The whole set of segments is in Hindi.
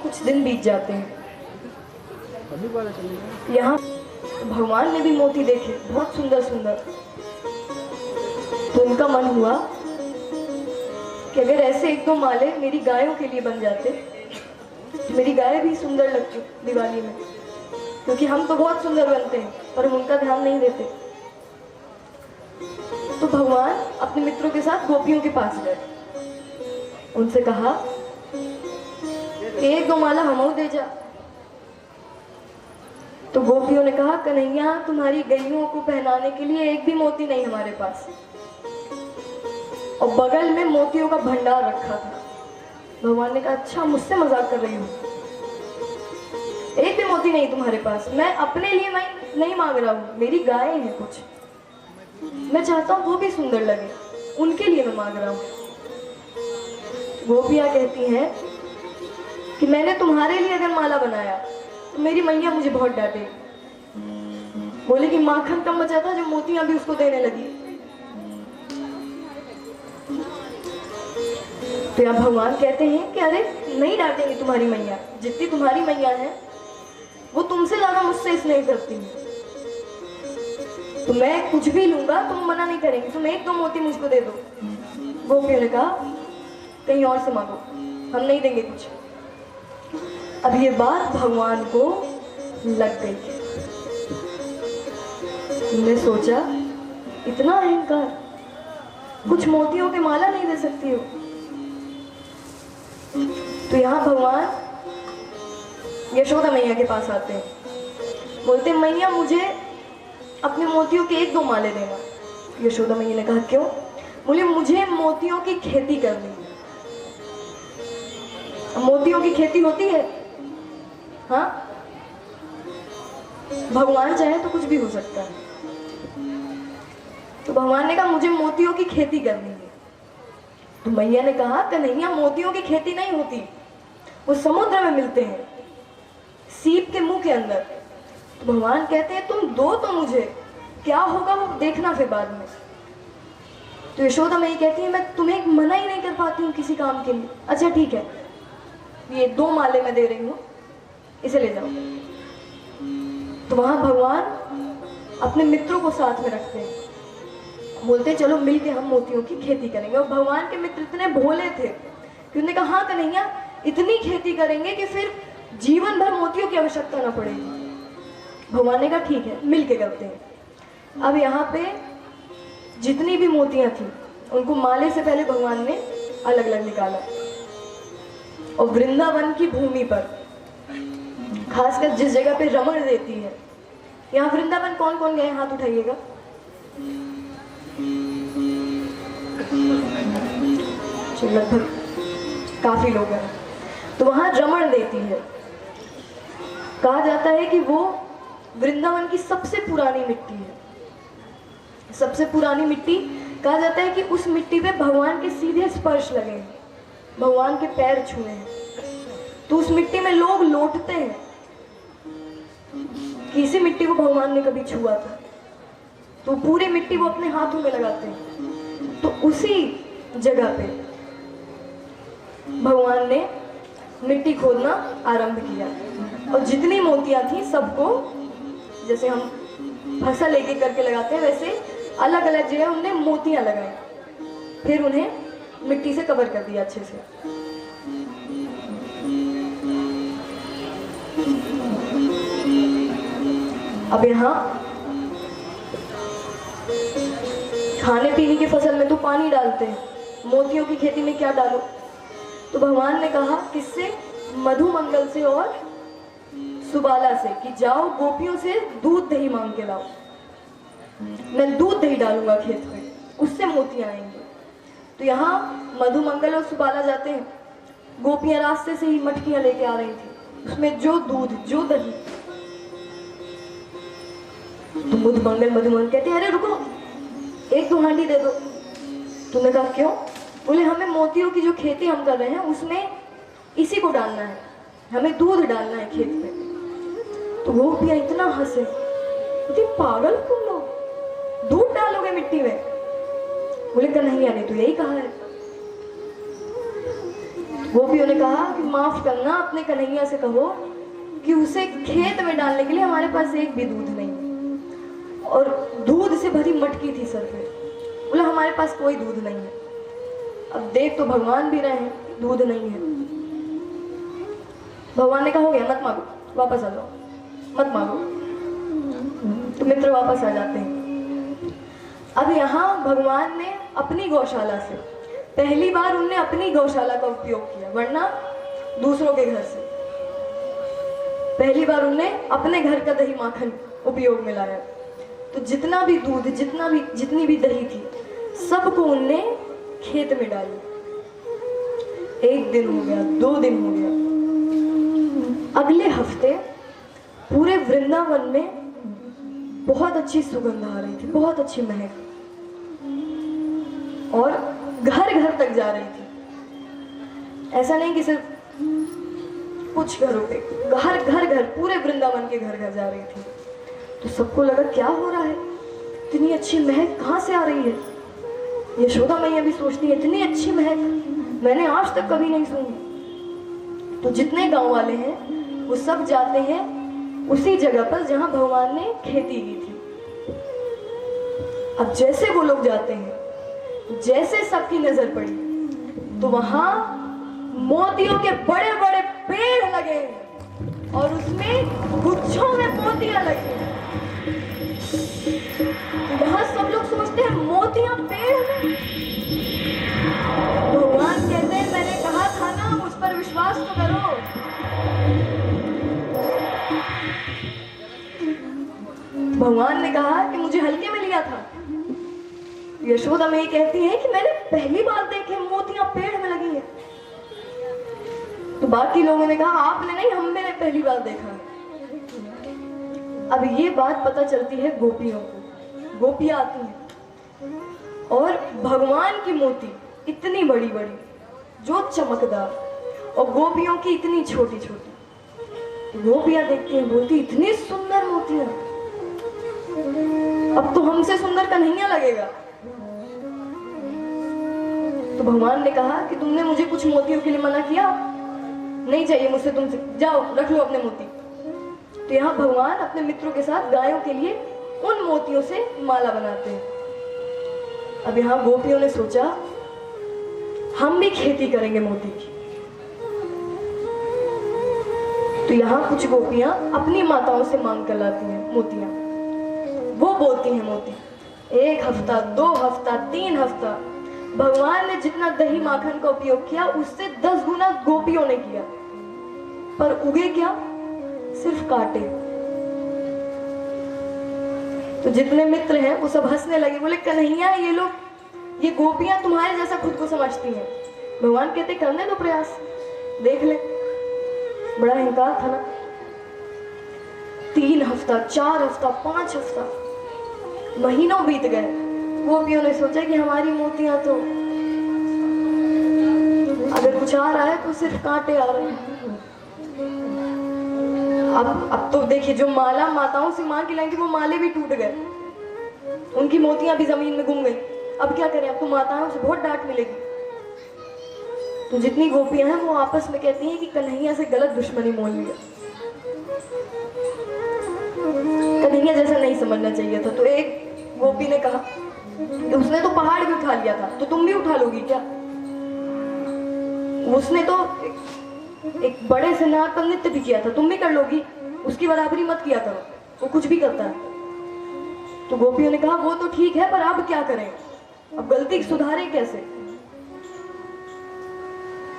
कुछ दिन बीत जाते हैं। यहाँ भगवान ने भी मोती देखे, बहुत सुंदर सुंदर। तो उनका मन हुआ कि अगर ऐसे एक दो माले मेरी गायों के लिए बन जाते तो मेरी गाय भी सुंदर लगती दिवाली में, क्योंकि हम तो बहुत सुंदर बनते हैं पर हम उनका ध्यान नहीं देते। तो भगवान अपने मित्रों के साथ गोपियों के पास गए, उनसे कहा एक दो माला हमको दे जा। तो गोपियों ने कहा कन्हैया तुम्हारी गैयों को पहनाने के लिए एक भी मोती नहीं हमारे पास, और बगल में मोतियों का भंडार रखा था। भगवान ने कहा अच्छा मुझसे मजाक कर रही हो, एक भी मोती नहीं तुम्हारे पास। मैं अपने लिए मैं नहीं मांग रहा हूँ, मेरी गाय है कुछ, मैं चाहता हूँ वो भी सुंदर लगे, उनके लिए मैं मांग रहा हूँ। गोपियाँ कहती हैं कि मैंने तुम्हारे लिए अगर माला बनाया तो मेरी मैया मुझे बहुत डांटेगी, बोले कि माखन कम बचा था जो मोतियां भी उसको देने लगी। तो यहाँ भगवान कहते हैं कि अरे नहीं डांटेंगे तुम्हारी मैया, जितनी तुम्हारी मैया है वो तुमसे ज्यादा मुझसे स्नेह करती है, तो मैं कुछ भी लूंगा तुम मना नहीं करेंगे, तुम एक दो मोती मुझको दे दो। गोपियों ने कहा कहीं और से मांगो, हम नहीं देंगे कुछ। अब ये बात भगवान को लग गई। तुमने सोचा इतना अहंकार, कुछ मोतियों की माला नहीं दे सकती हो। तो यहाँ भगवान यशोदा मैया के पास आते हैं, बोलते मैया मुझे अपने मोतियों के एक दो माले देना। यशोदा मैया ने कहा क्यों? बोले मुझे मोतियों की खेती करनी है। मोतियों की खेती होती है, हाँ भगवान चाहे तो कुछ भी हो सकता है। तो भगवान ने कहा मुझे मोतियों की खेती करनी है। तो मैया ने कहा कन्हैया मोतियों की खेती नहीं होती, वो समुद्र में मिलते हैं, सीप के मुंह के अंदर। तो भगवान कहते हैं तुम दो तो मुझे, क्या होगा वो देखना फिर बाद में। तो यशोदा मैया कहती है मैं तुम्हें मना ही नहीं कर पाती हूँ किसी काम के लिए। अच्छा ठीक है, ये दो माले मैं दे रही हूँ, इसे ले जाओ। तो वहां भगवान अपने मित्रों को साथ में रखते हैं, बोलते चलो मिलके हम मोतियों की खेती करेंगे। और भगवान के मित्र इतने भोले थे कि उन्होंने कहा हाँ कन्हैया इतनी खेती करेंगे कि फिर जीवन भर मोतियों की आवश्यकता ना पड़ेगी। भगवान ने कहा ठीक है मिलके करते हैं। अब यहाँ पे जितनी भी मोतियां थी उनको माले से पहले भगवान ने अलग अलग निकाला, और वृंदावन की भूमि पर खासकर जिस जगह पे रमण देती है, यहाँ वृंदावन कौन कौन गए हाथ उठाइएगा। लगभग काफी लोग हैं। तो वहां रमण देती है, कहा जाता है कि वो वृंदावन की सबसे पुरानी मिट्टी है। सबसे पुरानी मिट्टी कहा जाता है कि उस मिट्टी पे भगवान के सीधे स्पर्श लगे हैं, भगवान के पैर छुए हैं। तो उस मिट्टी में लोग लौटते हैं कि इसी मिट्टी को भगवान ने कभी छुआ था, तो पूरी मिट्टी वो अपने हाथों में लगाते हैं। तो उसी जगह पे भगवान ने मिट्टी खोदना आरंभ किया, और जितनी मोतियां थी सबको जैसे हम फसल एक एक करके लगाते हैं वैसे अलग अलग जगह उन्हें मोतियां लगाई, फिर उन्हें मिट्टी से कवर कर दिया अच्छे से। अब यहाँ खाने पीने की फसल में तो पानी डालते हैं, मोतियों की खेती में क्या डालो? तो भगवान ने कहा किससे? मधुमंगल से और सुबाला से, कि जाओ गोपियों से दूध दही मांग के लाओ, मैं दूध दही डालूंगा खेत में, उससे मोतियां आएंगे। तो यहाँ मधुमंगल और सुबाला जाते हैं, गोपियां रास्ते से ही मटकियां लेके आ रही थी, उसमें जो दूध जो दही। तो मधुमंगल कहते हैं अरे रुको एक दो हांडी दे दो। तुमने कहा क्यों? बोले हमें मोतियों की जो खेती हम कर रहे हैं उसमें इसी को डालना है, हमें दूध डालना है खेत में। तो वो भी इतना हंसे, पागल तुम लोग, दूध डालोगे मिट्टी में? बोले कन्हैया ने तो यही कहा है। गोपियों ने कहा कि माफ करना, अपने कन्हैया से कहो कि उसे खेत में डालने के लिए हमारे पास एक भी दूध नहीं है। और दूध से भरी मटकी थी सर पे। बोला हमारे पास कोई दूध नहीं है। अब देख तो भगवान भी रहे हैं, दूध नहीं है। भगवान ने कहा हो गया, मत मांगो, वापस आ जाओ, मत मांगो। तो मित्र वापस आ जाते हैं। अब यहाँ भगवान ने अपनी गौशाला से पहली बार उनने अपनी गौशाला का उपयोग किया, वरना दूसरों के घर से पहली बार उनने अपने घर का दही माखन उपयोग में लाया। तो जितना भी दूध, जितनी भी दही थी, सबको उनने खेत में डाली। 1 दिन हो गया, 2 दिन हो गया। अगले हफ्ते पूरे वृंदावन में बहुत अच्छी सुगंध आ रही थी, बहुत अच्छी महक, और घर घर तक जा रही थी। ऐसा नहीं कि सिर्फ कुछ घरों पे, घर पूरे वृंदावन के घर घर जा रही थी। तो सबको लगा क्या हो रहा है, इतनी अच्छी महक कहाँ से आ रही है। यशोदा मैया भी सोचती है इतनी अच्छी महक मैंने आज तक कभी नहीं सुनी। तो जितने गांव वाले हैं वो सब जाते हैं उसी जगह पर जहां भगवान ने खेती की थी। अब जैसे वो लोग जाते हैं, जैसे सबकी नजर पड़ी तो वहां मोतियों के बड़े बड़े पेड़ लगे हैं और उसमें गुच्छों में मोतियां लगी हैं। तो यहां सब लोग सोचते हैं मोतियां पेड़ में। भगवान कहते हैं मैंने कहा था ना, मुझ पर विश्वास तो करो। भगवान ने कहा कि मुझे हल्के में लिया था। यशोदा में कहती है कि मैंने पहली बार देखे मोतियां पेड़ में लगी हैं। तो बाकी लोगों ने कहा आपने नहीं, हमने पहली बार देखा। अब ये बात पता चलती है गोपियों को। गोपियां आती हैं और भगवान की मोती इतनी बड़ी बड़ी, जो चमकदार, और गोपियों की इतनी छोटी छोटी। गोपियां देखती हैं, बोलती इतनी सुंदर मोतियां, अब तो हमसे सुंदर कन्हैया लगेगा। तो भगवान ने कहा कि तुमने मुझे कुछ मोतियों के लिए मना किया, नहीं चाहिए मुझसे, तुमसे जाओ रख लो अपने मोती। तो यहाँ भगवान अपने मित्रों के साथ गायों के लिए उन मोतियों से माला बनाते हैं। अब यहाँ गोपियों ने सोचा हम भी खेती करेंगे मोती की। तो यहाँ कुछ गोपियां अपनी माताओं से मांग कर लाती हैं मोतियां। वो बोती हैं मोती। 1 हफ्ता, 2 हफ्ता, 3 हफ्ता भगवान ने जितना दही माखन का उपयोग किया उससे 10 गुना गोपियों ने किया, पर उगे क्या, सिर्फ कांटे। तो जितने मित्र हैं वो सब हंसने लगे, बोले कन्हैया ये लोग, ये गोपियां तुम्हारे जैसा खुद को समझती हैं। भगवान कहते करने दो प्रयास, देख ले। बड़ा अहंकार था ना। 3 हफ्ता, 4 हफ्ता, 5 हफ्ता, महीनों बीत गए। गोपियों ने सोचा कि हमारी मोतियां तो अगर कुछ आ रहा है तो सिर्फ कांटे आ रहे हैं। अब तो देखिए, जो माला माताओं से मांग के लाई थी वो माले भी टूट गए, उनकी मोतियां भी जमीन में गुम गई। अब क्या करें, अब तो माताओं से बहुत डांट मिलेगी। तो जितनी गोपियां हैं वो आपस में कहती हैं कि कन्हैया से गलत दुश्मनी मोल लिया, कन्हैया जैसा नहीं समझना चाहिए था। तो एक गोपी ने कहा, उसने तो पहाड़ भी उठा लिया था, तो तुम भी उठा लोगी क्या? उसने तो एक बड़े से नाग पर नृत्य भी किया था, तुम भी कर लोगी? उसकी बराबरी मत किया करो, वो कुछ भी करता है। तो गोपियों ने कहा वो तो ठीक है, पर अब क्या करें, अब गलती सुधारे कैसे?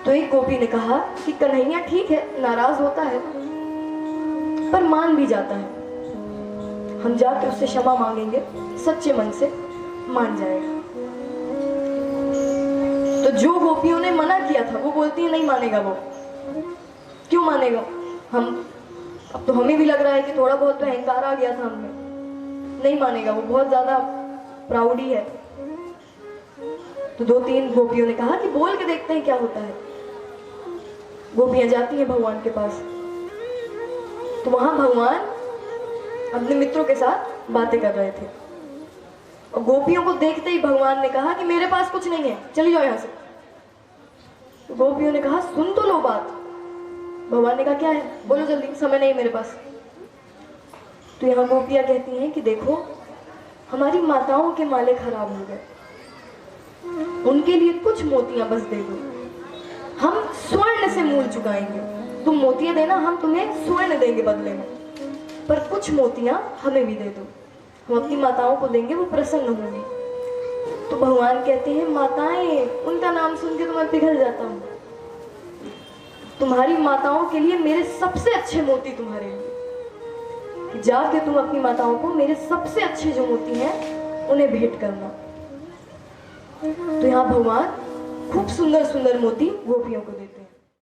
तो एक गोपी ने कहा कि कन्हैया ठीक है, नाराज होता है पर मान भी जाता है, हम जाके उससे क्षमा मांगेंगे, सच्चे मन से मान जाएगा। तो जो गोपियों ने मना किया था वो बोलती है नहीं मानेगा वो। क्यों मानेगा? अब तो हमें भी लग रहा है कि थोड़ा बहुत तो अहंकार आ गया था हमें, नहीं मानेगा वो, बहुत ज्यादा प्राउडी है। तो 2-3 गोपियों ने कहा कि बोल के देखते हैं क्या होता है। गोपियां जाती हैं भगवान के पास, तो वहां भगवान अपने मित्रों के साथ बातें कर रहे थे, और गोपियों को देखते ही भगवान ने कहा कि मेरे पास कुछ नहीं है, चली जाओ यहाँ से। तो गोपियों ने कहा सुन तो लो बात। भगवान ने कहा क्या है, बोलो जल्दी, समय नहीं मेरे पास। तो यहाँ गोपियाँ कहती हैं कि देखो हमारी माताओं के माले खराब हो गए, उनके लिए कुछ मोतियां बस दे दो, हम स्वर्ण से मूल चुकाएंगे। तुम मोतियां देना, हम तुम्हें स्वर्ण देंगे बदले में, पर कुछ मोतियां हमें भी दे दो, हम अपनी माताओं को देंगे, वो प्रसन्न होंगी। तो भगवान कहते हैं माताएं, उनका नाम सुन के तो मैं पिघल जाता हूँ। तुम्हारी माताओं के लिए मेरे सबसे अच्छे मोती तुम्हारे लिए, कि जाके तुम अपनी माताओं को मेरे सबसे अच्छे जो मोती हैं उन्हें भेंट करना। तो यहाँ भगवान खूब सुंदर सुंदर मोती गोपियों को देते हैं।